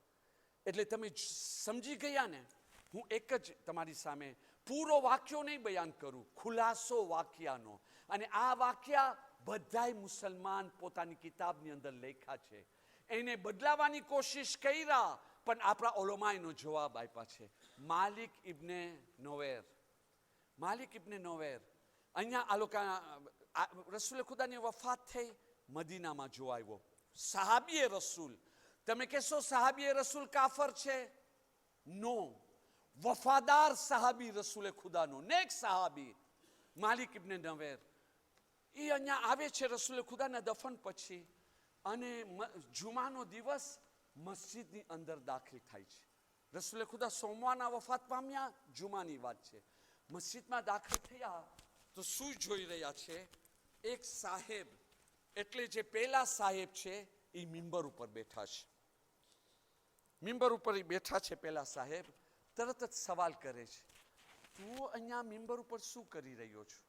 એટલે તમે સમજી ગયા ને. હું એક જ તમારી સામે પૂરો વાક્યો નહીં બયાન કરું, ખુલાસો વાક્યાનો. અને આ વાક્યા બધાય મુસલમાન પોતાની કિતાબની અંદર લખ્યા છે. એને બદલાવાની કોશિશ કર્યા, પણ આપણા ઓલોમાઈનો જવાબ આપ્યા છે. માલિક ઇબ્ને નોવેર, માલિક ઇબ્ને નોવેર અહીંયા આ લોકો રસૂલ ખુદાની વફાત થઈ, મદીનામાં જોવા આવ્યો. સહાબીએ રસૂલ. તમે કહેશો સહાબીએ રસૂલ કાફર છે? નો, વફાદાર સહાબી રસૂલે ખુદાનો, નેક સહાબી માલિક ઇબ્ને નવેર. એ અહીંયા આવે છે રસૂલે ખુદાના દફન પછી, અને જુમાનો દિવસ મસ્જિદની અંદર દાખલ થાય છે. રસૂલે ખુદા સોમવારના વફાત પામ્યા, જુમાની વાત છે. મસ્જિદમાં દાખલ થયા તો શું જોઈ રહ્યા છે? એક સાહેબ, એટલે જે પહેલા સાહેબ છે એ મિંબર ઉપર બેઠા છે. મિંબર ઉપર બેઠા છે પહેલા સાહેબ. તરત જ સવાલ કરે છે, તું અહીંયા મિંબર ઉપર શું કરી રહ્યો છો?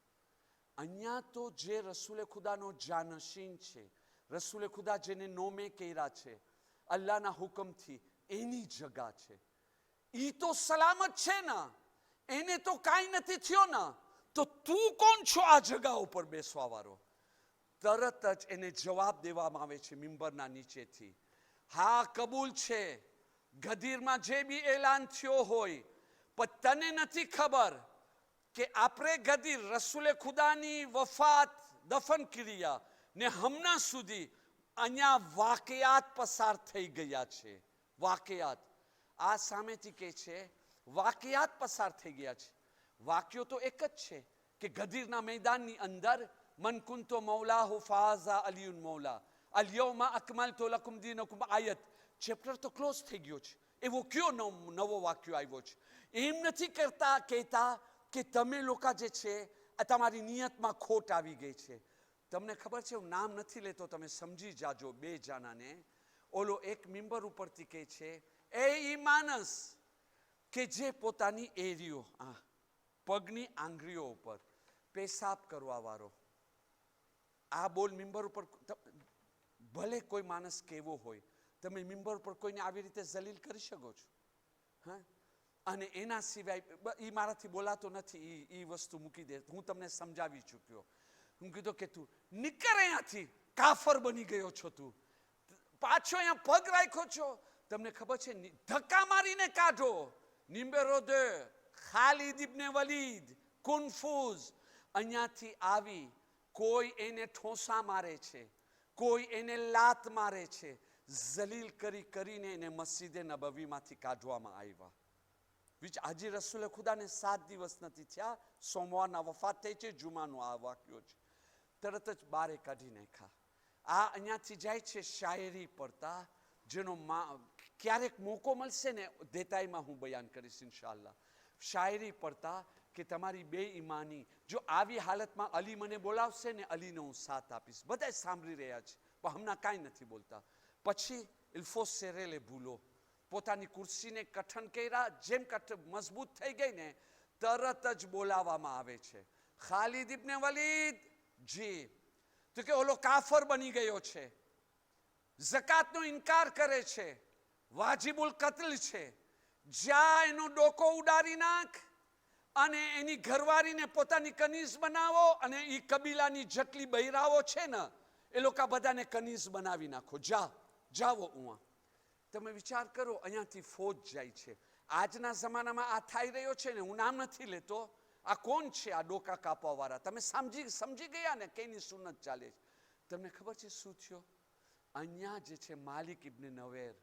અહીંયા તો જે રસૂલે ખુદાનો જાનશીન છે, રસૂલે ખુદા જેને નોમે કર્યા છે અલ્લાહના હુકમથી, એની જગા છે. ઈ તો સલામત છે ને, એને તો કાંઈ નથી થયો ને, તો તું કોણ છો આ જગા ઉપર બેસવા વાળો? તરત જ એને જવાબ દેવામાં આવે છે મિંબરના નીચેથી, હા કબૂલ છે, ગદીરમાં જે બી એલાન થયો હોય, પણ તને નથી ખબર કે આપણે ગદીર રસૂલે ખુદાની વફાત, દફન ક્રિયા ને હમણાં સુધી અહીંયા વાકયાત પસાર થઈ ગયા છે. વાકયાત આ સામેથી કે છે વાકયાત પસાર થઈ ગયા છે. વાક્યો તો એક જ છે કે ગદીરના મેદાનની અંદર મન કુંતો મૌલાહુ ફાઝા અલીયુન મૌલા અલ્યૌમા અકમલતુ લકુમ દીનકુમ આયત. ચેપ્ટર તો ક્લોઝ થઈ ગયો છે. એવો કયો નવો વાક્યો આવ્યો છે? એમ નથી કહેતા કે તમે લોકો જે છે તમારી નિયતમાં ખોટ આવી ગઈ છે. તમને ખબર છે, હું નામ નથી લેતો, તમે સમજી જાજો. બે જણાને ઓલો એક મિંબર ઉપરથી કહે છે, એ ઈ માણસ કે જે પોતાની એરીઓ પગની આંગળીઓ ઉપર પેશાબ કરવા વાળો, આ બોલ મિંબર ઉપર, ભલે કોઈ માણસ કેવો હોય, તમે મિંબર ઉપર કોઈને આવી રીતે જલીલ કરી શકો છો? હા. અને એના સિવાય એ મારાથી બોલાતો નથી, એ વસ્તુ મૂકી દે, હું તમને સમજાવી ચૂક્યો. હું કીધું કે તું નીકળ અહીંયાથી, કાફર બની ગયો છો તું, પાછો અહીંયા પગ રાખ્યો છો. તમને ખબર છે, ધક્કા મારીને કાઢો. નિમ્બેરો દે ખાલિદ ઇબ્ને વલીદ કુનફૂઝ અહીંયાથી આવી, કોઈ એને ઠોસા મારે છે, કોઈ એને લાત મારે છે, જલીલ કરીને એને મસ્જિદે નબવીમાંથી કાઢવામાં આવ્યા. આજે રસૂલે ખુદાને 7 દિવસ નથી થયા, સોમવારના વફાત થઈ છે, જુમાનો આ વાક્યો છે. તરત જ બારે કાઢી નાખ્યા. આ અહીંયાથી જાય છે શાયરી પડતા, જેનો ક્યારેક મોકો મળશે ને દેતાઈમાં હું બયાન કરીશ ઇન્શાઅલ્લાહ. શાયરી પડતા કે તમારી બેઈમાની, જો આવી હાલતમાં અલી મને બોલાવશે ને અલીને હું સાથ આપીશ. બધા સાંભળી રહ્યા છે પણ હમણાં કાંઈ નથી બોલતા. પછી ઇલ્ફો સેરેલે ભૂલો પોતાની ખુરશીને કઠણ કર્યા. જેમ મજબૂત થઈ ગઈ ને તરત જ બોલાવવામાં આવે છે, ખાલિદ ઇબ્ને વલીદ જી. તો કે ઓલો કાફર બની ગયો છે, ઝકાતનો ઇનકાર કરે છે, વાજિબુલ કત્લ છે. જ્યાં એનો ડોકો ઉડાડી નાખ અને એની ઘરવાળીને પોતાની કનીઝ બનાવો અને એ કબીલાની જેટલી બૈરાઓ છે ને એ લોકો બધાને કનીઝ બનાવી નાખો. જાવો ઉવા. તમે વિચાર કરો, અહીંયાથી ફોજ જાય છે. આજના જમાનામાં આ થઈ રહ્યો છે ને, હું નામ નથી લેતો. આ કોણ છે આ ડોકા કાપવા વાળા? તમે સમજી ગયા ને કેની સુન્નત ચાલે છે. તમને ખબર છે શું થયો? અહીંયા જે છે માલિક ઇબ્ને નવેર,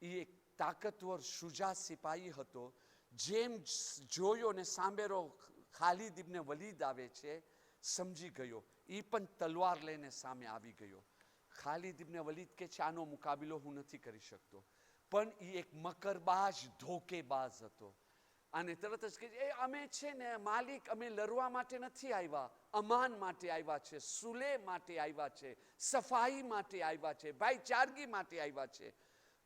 એ એક તાકતવર શુજા સિપાહી હતો. જેમ જોયો ને સાંભળ્યો ખાલિદ ઇબ્ને વલીદ આવે છે, સમજી ગયો. એ પણ તલવાર લઈને સામે આવી ગયો. ખાલિદ ઇબ્ને વલીદ કે છે આનો મુકાબલો હું નથી કરી શકતો. પણ એ એક મકરબાજ ધોકેબાજ હતો. અને તરત જ કહે અમે છે ને માલિક, અમે લડવા માટે નથી આવ્યા, અમાન માટે આવ્યા છે, સુલે માટે આવ્યા છે, સફાઈ માટે આવ્યા છે, ભાઈચારગી માટે આવ્યા છે.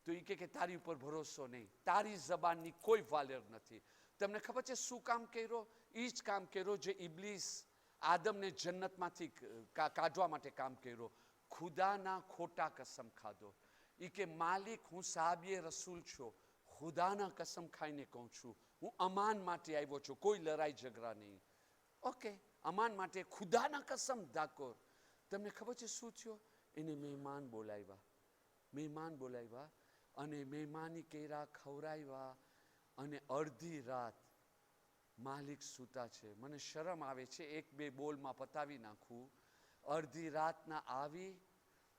તો એ કે તારી ઉપર ભરોસો નહીં, તારી જબાનની કોઈ વાલેર નથી. તમને ખબર છે શું કામ કર્યો? એ જ કામ કર્યો જે ઇબ્લીસ આદમને જન્નતમાંથી કાઢવા માટે કામ કર્યો. ખુદાના ખોટા કસમ ખાધો. એ કે માલિક, હું સાહાબીએ રસૂલ છું, ખુદાના કસમ ખાઈને કહું છું, હું અમાન માટે આવ્યો છું, કોઈ લડાઈ ઝઘડા નહીં. ઓકે, અમાન માટે ખુદાના કસમ ધાકોર. તમને ખબર છે શું થયો? એને મહેમાન બોલાવ્યા અને મહેમાની કર્યા, ખવડાવ્યા. અને અડધી રાત માલિક સૂતા છે. મને શરમ આવે છે, એક બે બોલમાં પતાવી નાખું. અડધી રાતના આવી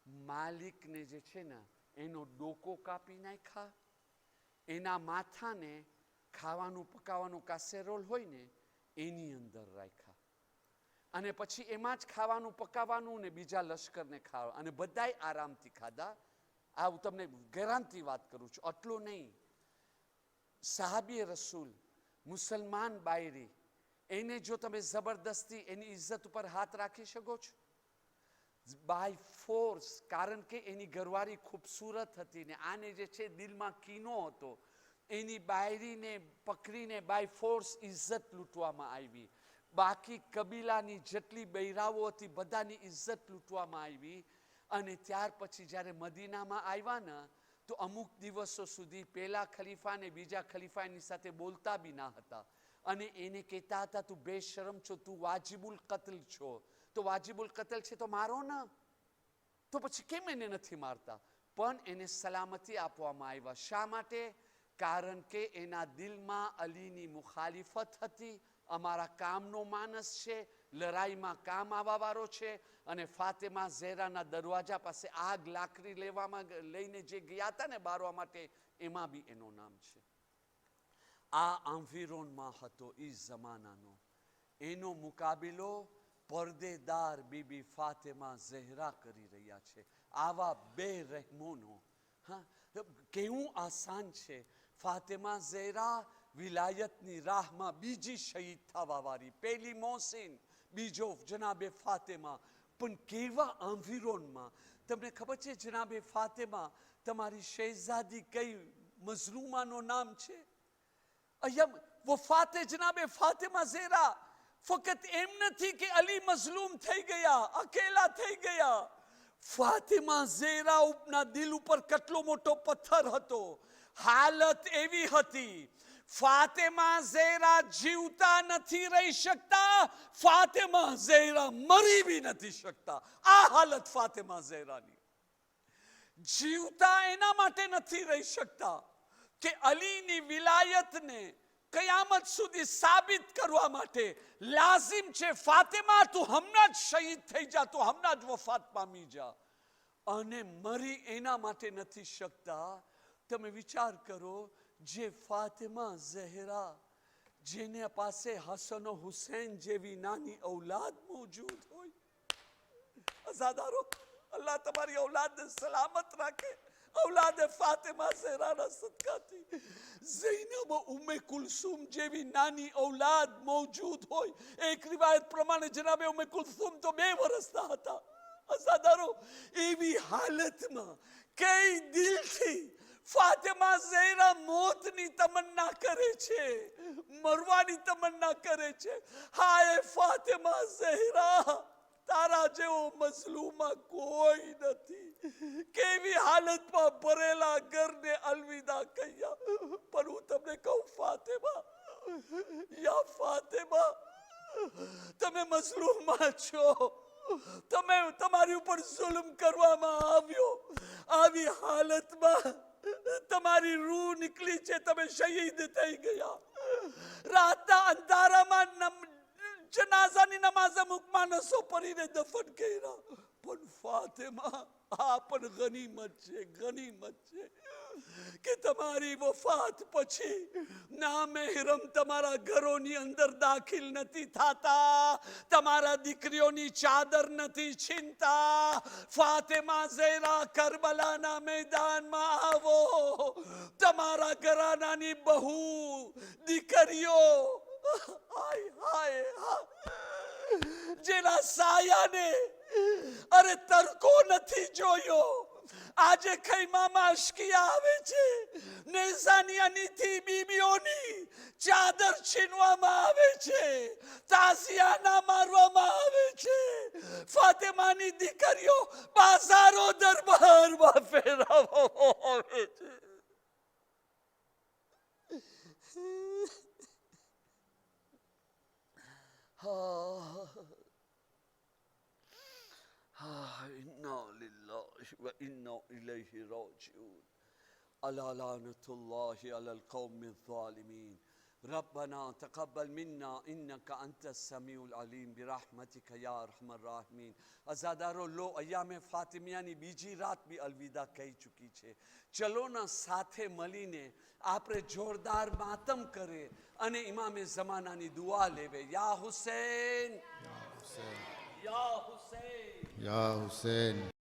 માલિકને જે છે ને એનો ડોકો કાપી નાખ્યા. એના માથાને ખાવાનું પકાવવાનું કાસેરોલ હોય ને એની અંદર રાખ્યા. અને પછી એમાં જ ખાવાનું પકાવવાનું ને બીજા લશ્કરને ખાવા. અને બધાય આરામથી ખાધા. આ હું તમને ગેરંટી વાત કરું છું. આટલું નહીં, સાહાબીએ રસૂલ, મુસલમાન બાયરી, એને જો તમે જબરદસ્તી એની ઇજ્જત ઉપર હાથ રાખી શકો છો? By force. કારણ કે એની ઘરવાળી ખૂબસૂરત હતી ને આને જે છે દિલમાં કીનો હતો. એની બાયરીને પકડીને બાય ફોર્સ ઇજ્જત લૂંટવામાં આવી. બાકી કબીલાની જેટલી બૈરાઓ હતી બધાની ઇજ્જત લૂંટવામાં આવી. અને ત્યાર પછી જ્યારે મદીનામાં આવ્યા ને તો અમુક દિવસો સુધી પહેલા ખલીફા ને બીજા ખલીફા એની સાથે બોલતા બી ના હતા. અને એને કહેતા હતા તું બેશરમ છો, તું વાજિબુલ કત્લ છો. તો વાજિબુલ કત્લ છે તો મારો ને, તો પછી કેમ એને નથી મારતા? પણ એને સલામતી આપવામાં આવ્યા. શા માટે? કારણ કે એના દિલમાં અલીની મુખાલિફત હતી. અમારા કામનો માનસ છે, લડાઈમાં કામ આવવા વાળો છે. અને ફાતેમા ઝેરાના દરવાજા પાસે આગ લાકડી લઈને જે ગયા હતા ને બારવા માટે, એમાં બી એનું નામ છે. આ આંફીરોનમાં હતો એ જમાનાનો. એનો મુકાબલો પડદેદાર બીબી ફાતેમા ઝહેરા કરી રહ્યા છે. આવા બે રહેમોનો કેવું આસાન છે. ફાતેમા ઝહેરા વિલાયતની રાહમાં બીજી શહીદ થવા વાળી, પહેલી મોહસિન, બીજો જનાબે ફાતેમા. પણ કેવા આંફીરોનમાં. તમને ખબર છે જનાબે ફાતેમા તમારી શહેજાદી કઈ મઝલૂમાનો નામ છે? અહીંયા વફાતે જનાબે ફાતેમા ઝહેરા. ફક્ત એમ નથી કે અલી મઝલૂમ થઈ ગયા, અકેલા થઈ ગયા. ફાતેમા ઝહેરા ઉપના દિલ ઉપર કેટલો મોટો પથ્થર હતો. હાલત એવી હતી, ફાતેમા ઝહેરા જીવતા નથી રહી શકતા, ફાતેમા ઝહેરા મરી બી નથી શકતા. આ હાલત ફાતેમા ઝહેરાની. જીવતા એના માટે નથી રહી શકતા કે અલીની વિલાયતને કયામત સુધી સાબિત કરવા માટે લાઝિમ છે ફાતેમા તું હમણાં જ શહીદ થઈ જા, તું હમણાં જ વફાત પામી જા. અને મરી એના માટે નથી શકતા. તમે વિચાર કરો, જે ફાતેમા ઝહેરા જેને પાસે હસન હુસૈન જેવી નાની ઔલાદ મોજૂદ હોય. અઝાદારો, અલ્લાહ તમારી ઔલાદને સલામત રાખે, औलाद फातिमा ज़हराના સદકાથી ઝૈનબ ઉમ્મે કુલસુમ જેવી નાની औलाद मौजूद હોય. એક રિવાયત પ્રમાણે જનાબે ઉમ્મે કુલસુમ તો 2 વર્ષના હતા. અઝાદારો, એવી હાલતમાં કઈ દિલથી ફાતિમા ઝહરા મોતની તમન્ના કરે છે, મરવાની તમન્ના કરે છે. હાય ફાતિમા ઝહરા, તારા જેવો મઝલૂમા કોઈ નથી. કેવી હાલતમાં ભરેલા ઘરને અલવિદા કહ્યા. પણ હું તમને કહું ફાતિમા, યા ફાતિમા, તમે મઝલૂમા છો. તમારી ઉપર જુલ્મ કરવામાં આવ્યો. આવી હાલતમાં તમારી રૂહ નીકળી છે, તમે શહીદ થઈ ગયા. રાતના અંધારામાં જનાઝાની નમાઝ મુકમાં નસો પડીને દફન કર્યા. પણ ફાતિમા, આ પણ ગનીમત છે કે તમારી વફાત પછી નામહેરમ તમારા ઘરોની અંદર દાખલ નથી થતા, તમારા દીકરીઓની ચાદર નથી છીનતા. ફાતિમા ઝહરા, કરબલાના મેદાનમાં આવો. તમારા ઘરાનાની બહુ દીકરીઓ જેના સાયાને અરે તરકો નથી જોયો, આજે ખૈમામાં અશ્કિયા આવે છે. નેઝાનિયાની બીબીઓની ચાદર છીનવામાં આવે છે, તાઝિયાના મારવામાં આવે છે. ફાતિમાની દીકરીઓ બાજારો દરબારમાં ફેરવવામાં આવે છે. إنا لله وإنا إليه راجعون. ألا لعنة الله على القوم الظالمين. ربنا تقبل منا إنك أنت السميع العليم برحمتك يا أرحم الراحمين. અઝાદારો, લો અયામે ફાતિમિયાની બીજી રાત બી અલવિદા કહી ચૂકી છે. ચલો ના સાથે મળીને આપણે જોરદાર માતમ કરે અને ઇમામે ઝમાનાની દુઆ લેવે. યા હુસૈન, યા હુસૈન, યા હુસૈન, યા હુસૈન.